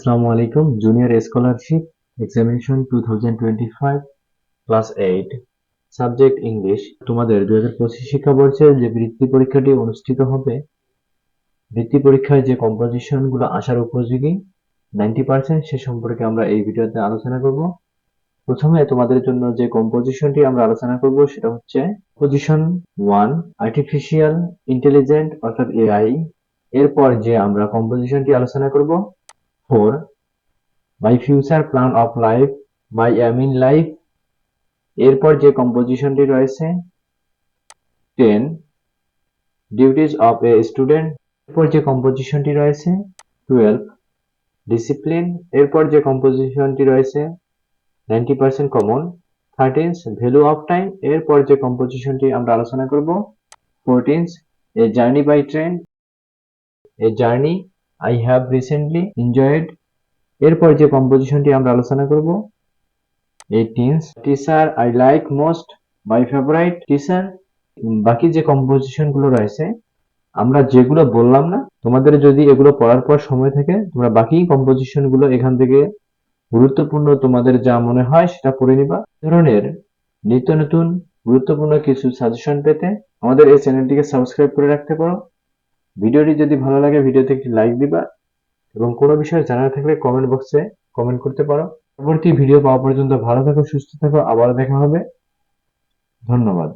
আসসালামু আলাইকুম। Junior scholarship examination 2025 class 8 subject English. তোমাদের 2025 শিক্ষাবর্ষে যে বৃত্তি পরীক্ষাটি অনুষ্ঠিত হবে, বৃত্তি পরীক্ষায় যে কম্পোজিশন গুলো আসার উপযোগী 90% সে সম্পর্কে আমরা এই ভিডিওতে আলোচনা করব। প্রথমে তোমাদের জন্য যে কম্পোজিশনটি আমরা আলোচনা করব সেটা হচ্ছে পজিশন 1 আর্টিফিশিয়াল ইন্টেলিজেন্ট অর্থাৎ এআই। এরপর যে আমরা কম্পোজিশনটি আলোচনা করব 4 my future plan of life, my aim in life. এরপর যে কম্পোজিশনটি রয়েছে 10 ডিউটিজ অফ এ স্টুডেন্ট। এরপর যে কম্পোজিশনটি রয়েছে 12 ডিসিপ্লিন। এরপর যে কম্পোজিশনটি রয়েছে 90% কমন 13 ভ্যালু অফ টাইম। এরপর যে কম্পোজিশনটি আমরা আলোচনা করব 14 a journey by train, a journey I have recently enjoyed. এরপর যে কম্পোজিশনটি আমরা আলোচনা করব 18 teacher I like most, my favourite teacher. বাকি যে কম্পোজিশন গুলো রয়েছে আমরা যেগুলো বললাম না, তোমাদের যদি এগুলো পড়ার পর সময় থাকে তোমরা বাকি কম্পোজিশন গুলো এখান থেকে গুরুত্বপূর্ণ তোমাদের যা মনে হয় সেটা পড়ে নিবা। ধরনের নিত্য নতুন গুরুত্বপূর্ণ কিছু সাজেশন পেতে আমাদের এই চ্যানেলটিকে সাবস্ক্রাইব করে রাখতে পারো। ভিডিওটি যদি ভালো লাগে ভিডিওতে একটি লাইক দিবা এবং কোনো বিষয়ে জানার থাকলে কমেন্ট বক্সে কমেন্ট করতে পারো। পরবর্তী ভিডিও পাওয়া পর্যন্ত ভালো থাকো, সুস্থ থাকো, আবার দেখা হবে। ধন্যবাদ।